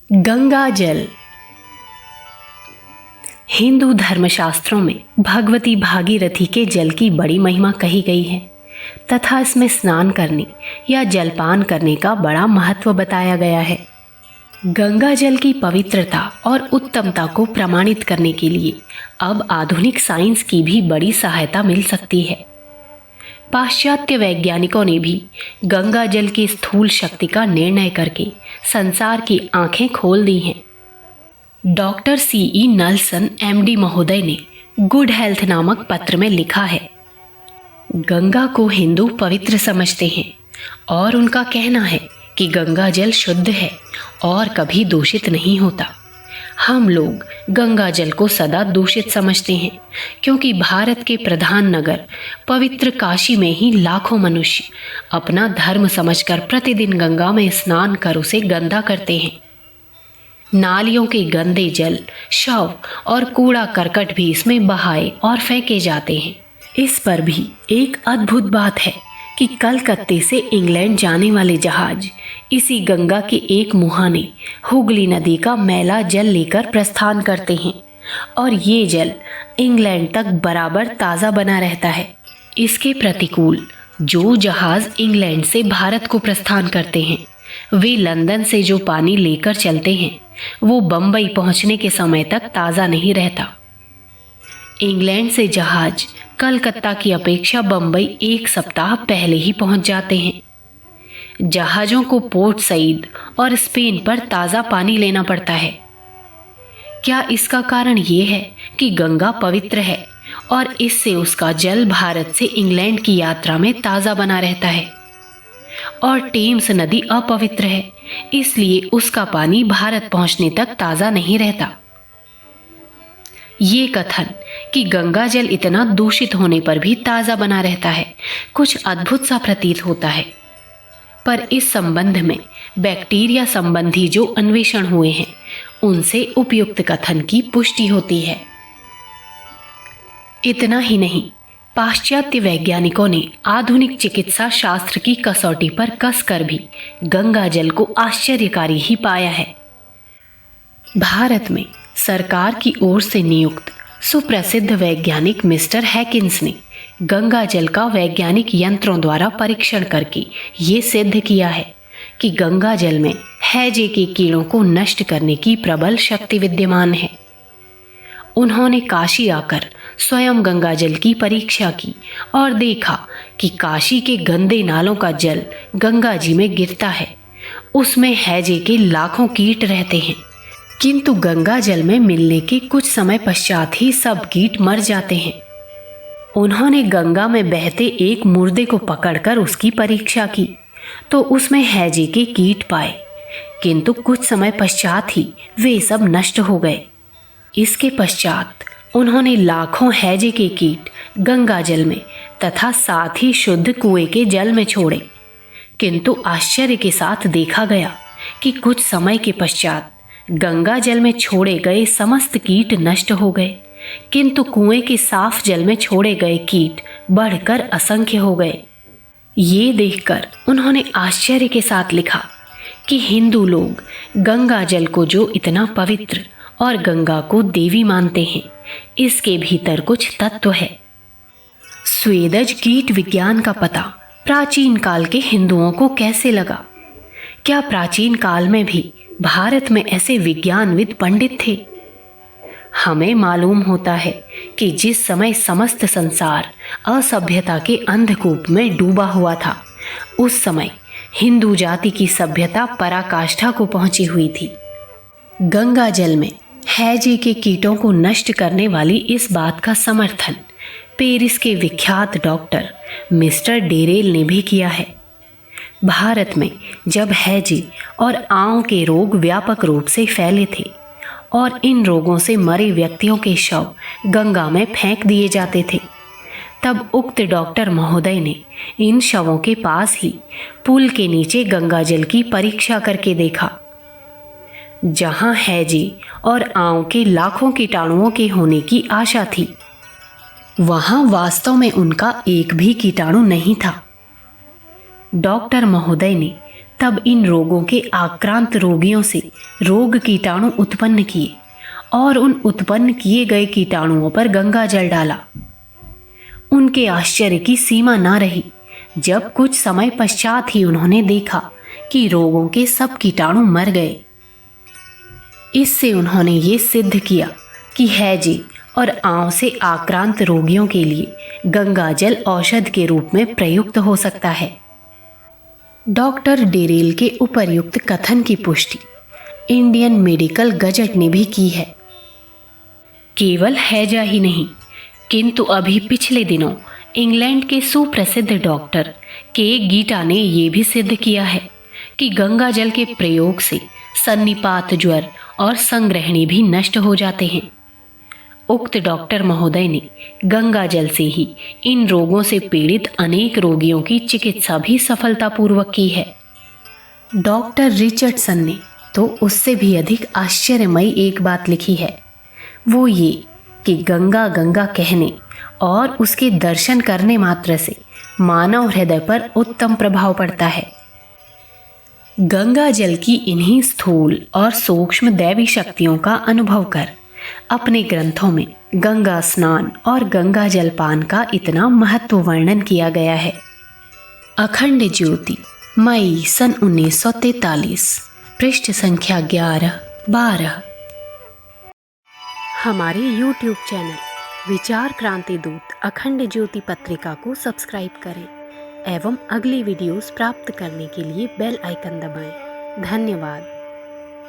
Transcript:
गंगा जल। हिंदू धर्मशास्त्रों में भगवती भागीरथी के जल की बड़ी महिमा कही गई है तथा इसमें स्नान करने या जलपान करने का बड़ा महत्व बताया गया है। गंगा जल की पवित्रता और उत्तमता को प्रमाणित करने के लिए अब आधुनिक साइंस की भी बड़ी सहायता मिल सकती है। पाश्चात्य वैज्ञानिकों ने भी गंगा जल की स्थूल शक्ति का निर्णय करके संसार की आंखें खोल दी हैं। डॉक्टर CE नल्सन MD महोदय ने गुड हेल्थ नामक पत्र में लिखा है, गंगा को हिंदू पवित्र समझते हैं और उनका कहना है कि गंगा जल शुद्ध है और कभी दूषित नहीं होता। हम लोग गंगा जल को सदा दूषित समझते हैं क्योंकि भारत के प्रधान नगर पवित्र काशी में ही लाखों मनुष्य अपना धर्म समझकर प्रतिदिन गंगा में स्नान कर उसे गंदा करते हैं। नालियों के गंदे जल, शव और कूड़ा करकट भी इसमें बहाए और फेंके जाते हैं। इस पर भी एक अद्भुत बात है कि कलकत्ते से इंग्लैंड जाने वाले जहाज इसी गंगा के एक मुहाने हुगली नदी का मैला जल लेकर प्रस्थान करते हैं और ये जल इंग्लैंड तक बराबर ताज़ा बना रहता है। इसके प्रतिकूल जो जहाज इंग्लैंड से भारत को प्रस्थान करते हैं वे लंदन से जो पानी लेकर चलते हैं वो बम्बई पहुंचने के समय तक ताज़ा नहीं रहता। इंग्लैंड से जहाज कलकत्ता की अपेक्षा बम्बई 1 सप्ताह पहले ही पहुंच जाते हैं। जहाज़ों को पोर्ट सईद और स्पेन पर ताज़ा पानी लेना पड़ता है। क्या इसका कारण ये है कि गंगा पवित्र है और इससे उसका जल भारत से इंग्लैंड की यात्रा में ताज़ा बना रहता है, और टेम्स नदी अपवित्र है इसलिए उसका पानी भारत पहुंचने तक ताज़ा नहीं रहता? ये कथन कि गंगा जल इतना दूषित होने पर भी ताज़ा बना रहता है कुछ अद्भुत सा प्रतीत होता है, पर इस संबंध में बैक्टीरिया संबंधी जो अन्वेषण हुए हैं उनसे उपयुक्त कथन की पुष्टि होती है। इतना ही नहीं, पाश्चात्य वैज्ञानिकों ने आधुनिक चिकित्सा शास्त्र की कसौटी पर कसकर भी गंगा जल को आश्चर्यकारी ही पाया है। भारत में सरकार की ओर से नियुक्त सुप्रसिद्ध वैज्ञानिक मिस्टर हैकिंस ने गंगा जल का वैज्ञानिक यंत्रों द्वारा परीक्षण करके ये सिद्ध किया है कि गंगा जल में हैजे के कीड़ों को नष्ट करने की प्रबल शक्ति विद्यमान है। उन्होंने काशी आकर स्वयं गंगा जल की परीक्षा की और देखा कि काशी के गंदे नालों का जल गंगा जी में गिरता है, उसमें हैजे के लाखों कीट रहते हैं, किंतु गंगा जल में मिलने के कुछ समय पश्चात ही सब कीट मर जाते हैं। उन्होंने गंगा में बहते एक मुर्दे को पकड़कर उसकी परीक्षा की तो उसमें हैजे के कीट पाए, किंतु कुछ समय पश्चात ही वे सब नष्ट हो गए। इसके पश्चात उन्होंने लाखों हैजे के कीट गंगा जल में तथा साथ ही शुद्ध कुएं के जल में छोड़े, किंतु आश्चर्य के साथ देखा गया कि कुछ समय के पश्चात गंगा जल में छोड़े गए समस्त कीट नष्ट हो गए, किंतु कुएं के साफ जल में छोड़े गए कीट बढ़कर असंख्य हो गए। ये देखकर उन्होंने आश्चर्य के साथ लिखा कि हिंदू लोग गंगा जल को जो इतना पवित्र और गंगा को देवी मानते हैं, इसके भीतर कुछ तत्व है। स्वेदज कीट विज्ञान का पता प्राचीन काल के हिंदुओं को कैसे लगा? क्या प्राचीन काल में भी भारत में ऐसे विज्ञानविद पंडित थे? हमें मालूम होता है कि जिस समय समस्त संसार असभ्यता के अंधकूप में डूबा हुआ था, उस समय हिंदू जाति की सभ्यता पराकाष्ठा को पहुंची हुई थी। गंगा जल में हैजे के कीटों को नष्ट करने वाली इस बात का समर्थन पेरिस के विख्यात डॉक्टर मिस्टर डेरेल ने भी किया है। भारत में जब हैजे और आंव के रोग व्यापक रूप से फैले थे और इन रोगों से मरे व्यक्तियों के शव गंगा में फेंक दिए जाते थे, तब उक्त डॉक्टर महोदय ने इन शवों के पास ही पुल के नीचे गंगा जल की परीक्षा करके देखा। जहां हैजे और आंव के लाखों कीटाणुओं के होने की आशा थी, वहां वास्तव में उनका एक भी कीटाणु नहीं था। डॉक्टर महोदय ने तब इन रोगों के आक्रांत रोगियों से रोग कीटाणु उत्पन्न किए और उन उत्पन्न किए गए कीटाणुओं पर गंगा जल डाला। उनके आश्चर्य की सीमा न रही जब कुछ समय पश्चात ही उन्होंने देखा कि रोगों के सब कीटाणु मर गए। इससे उन्होंने ये सिद्ध किया कि हैजे और आंव से आक्रांत रोगियों के लिए गंगा जल औषध के रूप में प्रयुक्त हो सकता है। डॉक्टर डेरेल के उपर्युक्त कथन की पुष्टि इंडियन मेडिकल गजट ने भी की है। केवल हैजा ही नहीं, किंतु अभी पिछले दिनों इंग्लैंड के सुप्रसिद्ध डॉक्टर के गीटा ने यह भी सिद्ध किया है कि गंगा जल के प्रयोग से सन्निपात ज्वर और संग्रहणी भी नष्ट हो जाते हैं। उक्त डॉक्टर महोदय ने गंगा जल से ही इन रोगों से पीड़ित अनेक रोगियों की चिकित्सा भी सफलतापूर्वक की है। डॉक्टर रिचर्डसन ने तो उससे भी अधिक आश्चर्यमयी एक बात लिखी है, वो ये कि गंगा गंगा कहने और उसके दर्शन करने मात्र से मानव हृदय पर उत्तम प्रभाव पड़ता है। गंगा जल की इन्हीं स्थूल और सूक्ष्म दैवी शक्तियों का अनुभव कर अपने ग्रंथों में गंगा स्नान और गंगा जलपान का इतना महत्व वर्णन किया गया है। अखंड ज्योति, मई सन 1943, पृष्ठ संख्या 11-12। हमारे YouTube चैनल विचार क्रांति दूत अखंड ज्योति पत्रिका को सब्सक्राइब करें एवं अगली वीडियोस प्राप्त करने के लिए बेल आइकन दबाएं। धन्यवाद।